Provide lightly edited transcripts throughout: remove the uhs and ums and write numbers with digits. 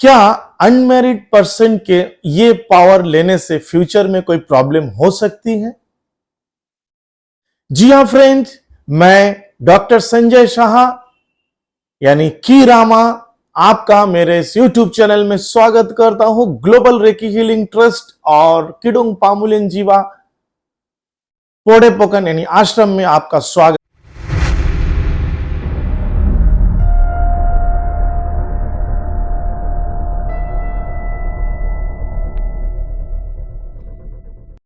क्या unmarried person के ये पावर लेने से फ्यूचर में कोई प्रॉब्लम हो सकती है? जी हां फ्रेंड्स, मैं डॉक्टर संजय शाह यानी की रामा आपका मेरे इस यूट्यूब चैनल में स्वागत करता हूं। ग्लोबल रेकी हीलिंग ट्रस्ट और किडुंग पामुलिन जीवा पोडेपोकन यानी आश्रम में आपका स्वागत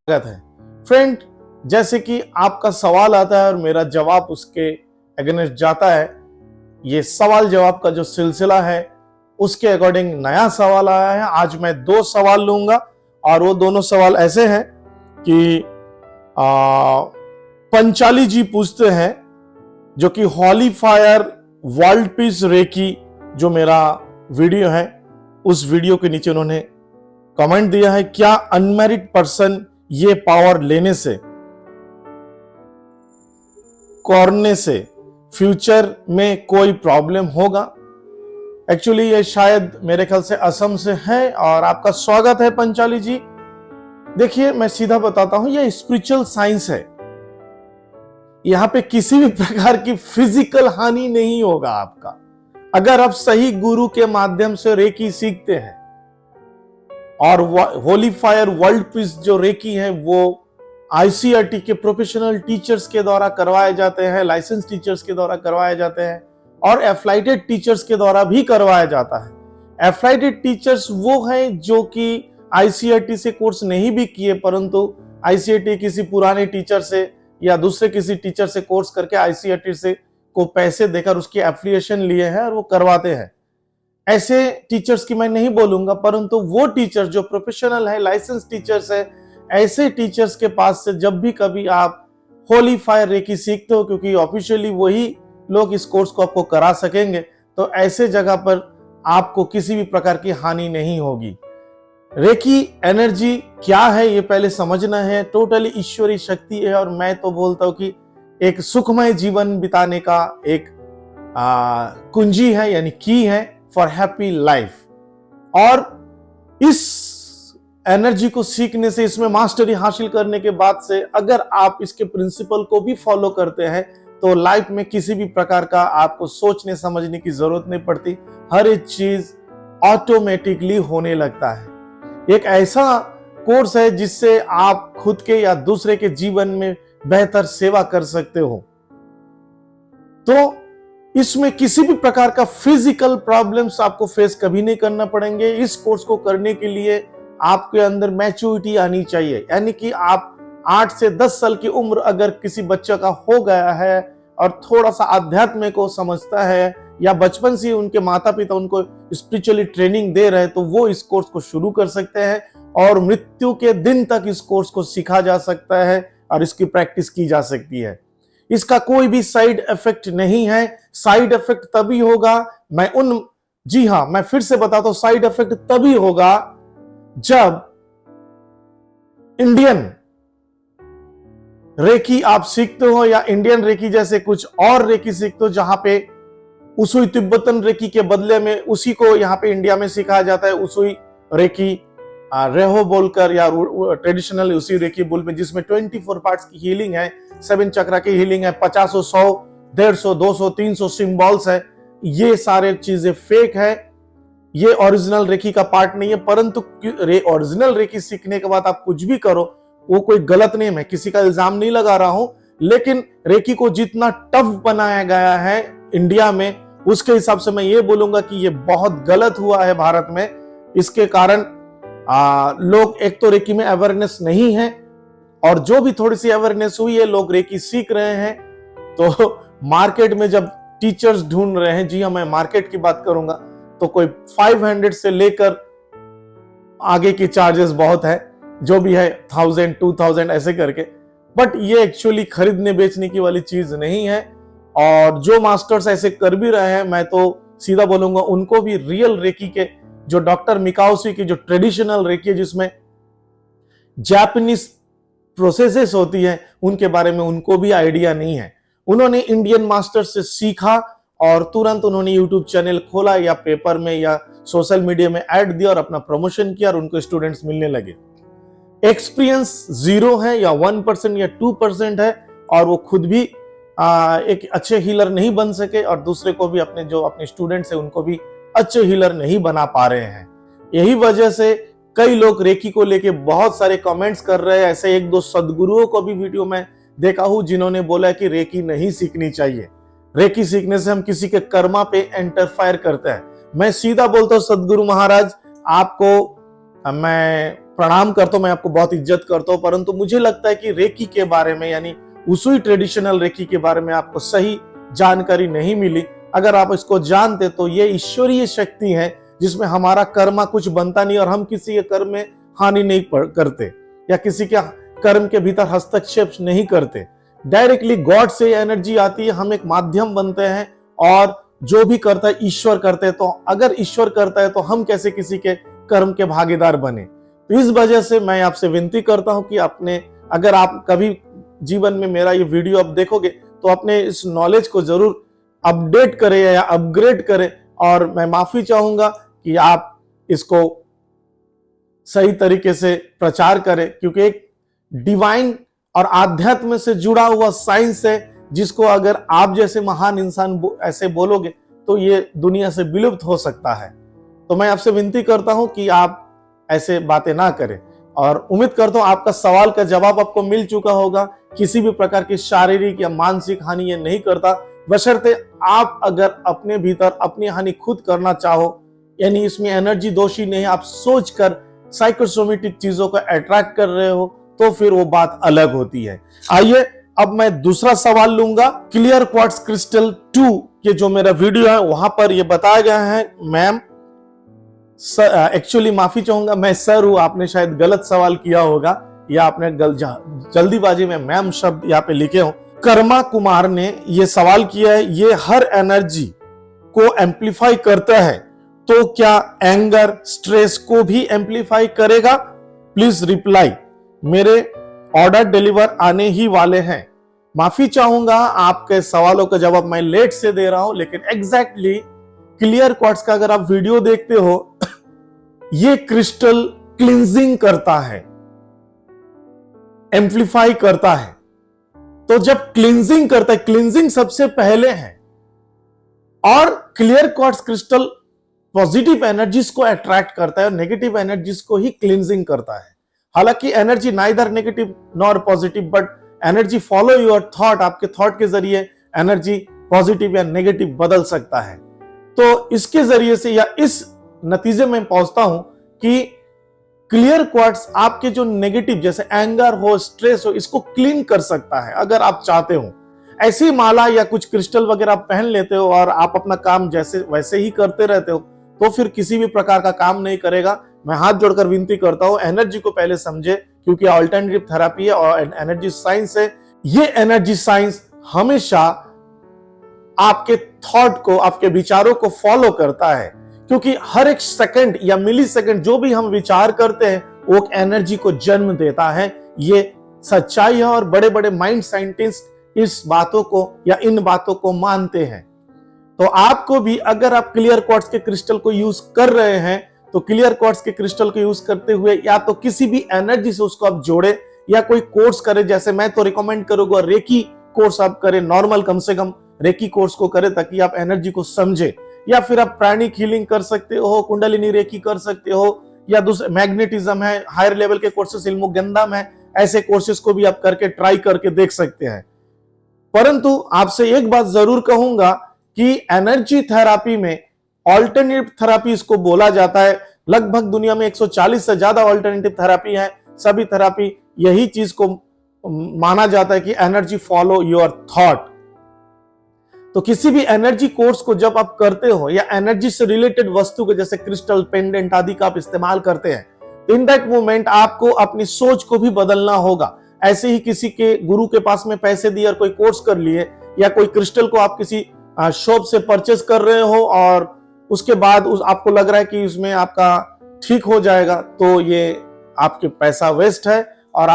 है। फ्रेंड, जैसे कि आपका सवाल आता है और मेरा जवाब उसके अगेंस्ट जाता है, ये सवाल जवाब का जो सिलसिला है उसके अकॉर्डिंग नया सवाल आया है। आज मैं 2 सवाल लूंगा और वो दोनों सवाल ऐसे हैं कि पंचाली जी पूछते हैं, जो कि हॉली फायर वर्ल्ड पीस रेकी जो मेरा वीडियो है उस वीडियो के नीचे उन्होंने कमेंट दिया है, क्या अनमैरिड पर्सन ये पावर लेने से करने से फ्यूचर में कोई प्रॉब्लम होगा? एक्चुअली ये शायद मेरे ख्याल से असम से है और आपका स्वागत है पंचाली जी। देखिए, मैं सीधा बताता हूं, ये स्पिरिचुअल साइंस है। यहां पे किसी भी प्रकार की फिजिकल हानि नहीं होगा आपका, अगर आप सही गुरु के माध्यम से रेकी सीखते हैं। और होली फायर वर्ल्ड पीस जो रेकी है वो आईसीआरटी के प्रोफेशनल टीचर्स के द्वारा करवाए जाते हैं, लाइसेंस टीचर्स के द्वारा करवाए जाते हैं और एफ्लाइटेड टीचर्स के द्वारा भी करवाया जाता है। एफ्लाइटेड टीचर्स वो हैं जो कि आईसीआरटी से कोर्स नहीं भी किए, परंतु आईसीआरटी किसी पुराने टीचर से या दूसरे किसी टीचर से कोर्स करके आईसीआरटी से को पैसे देकर उसकी एफिलिएशन लिए हैं और वो करवाते हैं। ऐसे टीचर्स की मैं नहीं बोलूंगा, परंतु वो टीचर जो प्रोफेशनल है, लाइसेंस टीचर्स है, ऐसे टीचर्स के पास से जब भी कभी आप होली फायर रेकी सीखते हो, क्योंकि ऑफिशियली वही लोग इस कोर्स को आपको करा सकेंगे, तो ऐसे जगह पर आपको किसी भी प्रकार की हानि नहीं होगी। रेकी एनर्जी क्या है ये पहले समझना है। टोटली ईश्वरीय शक्ति है और मैं तो बोलता हूं कि एक सुखमय जीवन बिताने का एक कुंजी है, यानी की है फॉर हैप्पी लाइफ। और इस एनर्जी को सीखने से, इसमें मास्टरी हासिल करने के बाद से अगर आप इसके प्रिंसिपल को भी फॉलो करते हैं तो लाइफ में किसी भी प्रकार का आपको सोचने समझने की जरूरत नहीं पड़ती। हर एक चीज ऑटोमेटिकली होने लगता है। एक ऐसा कोर्स है जिससे आप खुद के या दूसरे के जीवन में बेहतर सेवा कर सकते हो। तो इसमें किसी भी प्रकार का फिजिकल प्रॉब्लम्स आपको फेस कभी नहीं करना पड़ेंगे। इस कोर्स को करने के लिए आपके अंदर मैच्योरिटी आनी चाहिए, यानी कि आप 8 से 10 साल की उम्र अगर किसी बच्चे का हो गया है और थोड़ा सा अध्यात्म को समझता है या बचपन से उनके माता पिता उनको स्पिरिचुअली ट्रेनिंग दे रहे हैं, तो वो इस कोर्स को शुरू कर सकते हैं और मृत्यु के दिन तक इस कोर्स को सीखा जा सकता है और इसकी प्रैक्टिस की जा सकती है। इसका कोई भी साइड इफेक्ट नहीं है। साइड इफेक्ट तभी होगा, मैं फिर से बताता हूं, साइड इफेक्ट तभी होगा जब इंडियन रेकी आप सीखते हो या इंडियन रेकी जैसे कुछ और रेकी सीखते हो, जहां पे उसुई तिब्बतन रेकी के बदले में उसी को यहां पे इंडिया में सिखाया जाता है। उसुई रेकी रेहो बोलकर या ट्रेडिशनल उसी रेकी बोल में, जिसमें 24 पार्ट्स की हीलिंग है, 7 चक्रा की हीलिंग है, 50, 100, 150, 200, 300 सिंबल्स है। ये सारे चीजें फेक है, ये ओरिजिनल रेकी का पार्ट नहीं है। परंतु ओरिजिनल रेकी सीखने के बाद आप कुछ भी करो वो कोई गलत नहीं है, मैं किसी का इल्जाम नहीं लगा रहा हूं, लेकिन रेकी को जितना टफ बनाया गया है इंडिया में, उसके हिसाब से मैं ये बोलूंगा कि ये बहुत गलत हुआ है भारत में। इसके कारण लोग, एक तो रेकी में अवेयरनेस नहीं है और जो भी थोड़ी सी अवेयरनेस हुई है, लोग रेकी सीख रहे हैं। तो मार्केट में जब टीचर्स ढूंढ रहे हैं, जी हां मैं मार्केट की बात करूंगा, तो कोई 500 से लेकर आगे की चार्जेस बहुत है, जो भी है 1000, 2000 ऐसे करके। बट ये एक्चुअली खरीदने बेचने की वाली चीज नहीं है। और जो मास्टर्स ऐसे कर भी रहे हैं, मैं तो सीधा बोलूंगा उनको भी रियल रेकी के, जो डॉक्टर मिकाओशी की जो ट्रेडिशनल रेकी है जिसमें जापानीज प्रोसेसेस होती है, उनके बारे में उनको भी आइडिया नहीं है। उन्होंने इंडियन मास्टर से सीखा और तुरंत उन्होंने यूट्यूब चैनल खोला या पेपर में या सोशल मीडिया में ऐड दिया और अपना प्रमोशन किया और उनको स्टूडेंट्स मिलने लगे। एक्सपीरियंस 0 है या 1% या 2% है और वो खुद भी एक अच्छे हीलर नहीं बन सके और दूसरे को भी अपने स्टूडेंट्स है उनको भी अच्छे हीलर नहीं बना पा रहे हैं। यही वजह से कई लोग रेकी को लेके बहुत सारे कमेंट्स कर रहे हैं। ऐसे एक दो सदगुरुओं को भी वीडियो में देखा हूं जिन्होंने बोला कि रेकी नहीं सीखनी चाहिए, रेकी सीखने से हम किसी के कर्मा पे इंटरफायर करते हैं। मैं सीधा बोलता हूं सदगुरु महाराज, आपको मैं प्रणाम करता हूं, मैं आपको बहुत इज्जत करता हूं, परंतु मुझे लगता है कि रेकी के बारे में यानी उसुई ट्रेडिशनल रेकी के बारे में आपको सही जानकारी नहीं मिली। अगर आप इसको जानते तो ये ईश्वरीय शक्ति है जिसमें हमारा कर्मा कुछ बनता नहीं और हम किसी के कर्म में हानि नहीं करते या किसी के कर्म के भीतर हस्तक्षेप नहीं करते। डायरेक्टली गॉड से एनर्जी आती है, हम एक माध्यम बनते हैं और जो भी करता है ईश्वर करते हैं। तो अगर ईश्वर करता है तो हम कैसे किसी के कर्म के भागीदार बने। तो इस वजह से मैं आपसे विनती करता हूं कि अगर आप कभी जीवन में मेरा ये वीडियो आप देखोगे तो अपने इस नॉलेज को जरूर अपडेट करें या अपग्रेड करें। और मैं माफी चाहूंगा कि आप इसको सही तरीके से प्रचार करें, क्योंकि एक डिवाइन और आध्यात्म से जुड़ा हुआ साइंस है जिसको अगर आप जैसे महान इंसान ऐसे बोलोगे तो ये दुनिया से विलुप्त हो सकता है। तो मैं आपसे विनती करता हूं कि आप ऐसे बातें ना करें और उम्मीद करता हूं आपका सवाल का जवाब आपको मिल चुका होगा। किसी भी प्रकार की शारीरिक या मानसिक हानि ये नहीं करता, बशर्ते आप अगर अपने भीतर अपनी हानि खुद करना चाहो, यानी इसमें एनर्जी दोषी नहीं, आप सोचकर साइकोसोमेटिक चीजों को अट्रैक्ट कर रहे हो तो फिर वो बात अलग होती है। आइए अब मैं दूसरा सवाल लूंगा। क्लियर क्वार्ट्ज क्रिस्टल 2 के जो मेरा वीडियो है वहां पर ये बताया गया है। मैम एक्चुअली माफी चाहूंगा, मैं सर हूं, आपने शायद गलत सवाल किया होगा या आपने जल्दीबाजी में मैम शब्द यहाँ पे लिखे हो। कर्मा कुमार ने ये सवाल किया है, ये हर एनर्जी को एम्पलीफाई करता है तो क्या एंगर स्ट्रेस को भी एम्पलीफाई करेगा? प्लीज रिप्लाई, मेरे ऑर्डर डिलीवर आने ही वाले हैं। माफी चाहूंगा, आपके सवालों का जवाब मैं लेट से दे रहा हूं, लेकिन एग्जैक्टली क्लियर क्वार्ट्ज का अगर आप वीडियो देखते हो ये क्रिस्टल क्लींजिंग करता है, एम्पलीफाई करता है। तो जब क्लींजिंग करता है, क्लींजिंग सबसे पहले है और clear quartz crystal positive energies को अट्रैक्ट करता है और नेगेटिव एनर्जीज को ही क्लींजिंग करता है। हालांकि energy neither negative nor positive, but energy follow your thought, आपके थॉट के जरिए एनर्जी पॉजिटिव या नेगेटिव बदल सकता है। तो इसके जरिए से या इस नतीजे में पहुंचता हूं कि क्लियर क्वार्ट्ज आपके जो नेगेटिव जैसे एंगर हो, स्ट्रेस हो, इसको क्लीन कर सकता है अगर आप चाहते हो। ऐसी माला या कुछ क्रिस्टल वगैरह आप पहन लेते हो और आप अपना काम जैसे वैसे ही करते रहते हो तो फिर किसी भी प्रकार का काम नहीं करेगा। मैं हाथ जोड़कर विनती करता हूं, एनर्जी को पहले समझे, क्योंकि अल्टरनेटिव थेरेपी है और एनर्जी साइंस है। ये एनर्जी साइंस हमेशा आपके थॉट को, आपके विचारों को फॉलो करता है, क्योंकि हर एक सेकंड या मिली सेकंड जो भी हम विचार करते हैं वो एनर्जी को जन्म देता है। ये सच्चाई है और बड़े बड़े माइंड साइंटिस्ट इस बातों को या इन बातों को मानते हैं। तो आपको भी अगर आप क्लियर क्वार्ट्ज के क्रिस्टल को यूज कर रहे हैं तो क्लियर क्वार्ट्ज के क्रिस्टल को यूज करते हुए या तो किसी भी एनर्जी से उसको आप जोड़े या कोई कोर्स करें। जैसे मैं तो रिकमेंड करूंगा रेकी कोर्स आप करें, नॉर्मल कम से कम रेकी कोर्स को करें ताकि आप एनर्जी को समझे। या फिर आप प्राणिक हीलिंग कर सकते हो, कुंडलिनी रेकी कर सकते हो, या दूसरे मैग्नेटिज्म है, हायर लेवल के कोर्सेस इल्मुगंदम है, ऐसे कोर्सेस को भी आप करके ट्राई करके देख सकते हैं। परंतु आपसे एक बात जरूर कहूंगा कि एनर्जी थेरापी में ऑल्टरनेटिव थेरापी इसको बोला जाता है। लगभग दुनिया में 140 से ज्यादा ऑल्टरनेटिव थेरापी है। सभी थेरापी यही चीज को माना जाता है कि एनर्जी फॉलो योर थॉट। तो किसी भी एनर्जी कोर्स को जब आप करते हो या एनर्जी से रिलेटेड वस्तु को जैसे क्रिस्टल, पेंडेंट आदि का आप इस्तेमाल करते हैं, इन दैट मोमेंट आपको अपनी सोच को भी बदलना होगा। ऐसे ही किसी के गुरु के पास में पैसे दिए और कोई कोर्स कर लिए, या कोई क्रिस्टल को आप किसी शॉप से परचेस कर रहे हो और उसके बाद आपको लग रहा है कि उसमें आपका ठीक हो जाएगा, तो ये आपके पैसा वेस्ट है और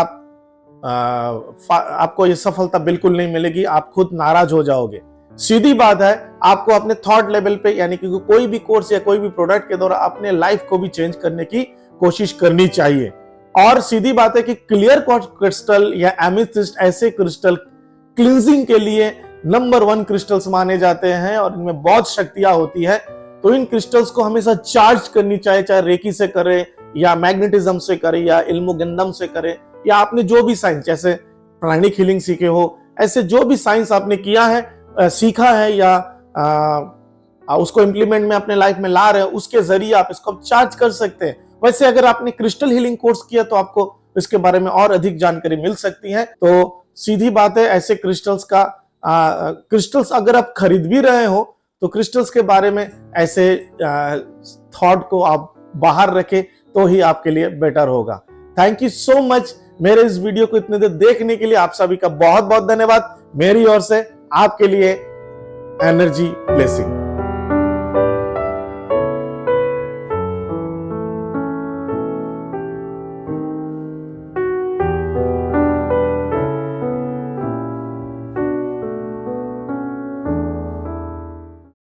आपको ये सफलता बिल्कुल नहीं मिलेगी, आप खुद नाराज हो जाओगे। सीधी बात है, आपको अपने थॉट लेवल पे यानी कि कोई भी कोर्स या कोई भी प्रोडक्ट के द्वारा अपने लाइफ को भी चेंज करने की कोशिश करनी चाहिए। और सीधी बात है कि क्लियर क्रिस्टल या एमेथिस्ट ऐसे क्रिस्टल क्लींजिंग के लिए नंबर 1 क्रिस्टल्स माने जाते हैं और इनमें बहुत शक्तियां होती है। तो इन क्रिस्टल्स को हमेशा चार्ज करनी चाहिए, चाहे रेकी से करें या मैग्नेटिज्म से करें या इल्मुगंदम से करें, या आपने जो भी साइंस जैसे प्राणिक हीलिंग सीखे हो, ऐसे जो भी साइंस आपने किया है, सीखा है या उसको इंप्लीमेंट में अपने लाइफ में ला रहे हैं, उसके जरिए आप इसको चार्ज कर सकते हैं। वैसे अगर आपने क्रिस्टल हीलिंग कोर्स किया तो आपको इसके बारे में और अधिक जानकारी मिल सकती है। तो सीधी बात है, ऐसे क्रिस्टल्स अगर आप खरीद भी रहे हो तो क्रिस्टल्स के बारे में ऐसे थॉट को आप बाहर रखें तो ही आपके लिए बेटर होगा। थैंक यू सो मच मेरे इस वीडियो को इतने देर देखने के लिए। आप सभी का बहुत बहुत धन्यवाद। मेरी ओर से आपके लिए एनर्जी ब्लेसिंग।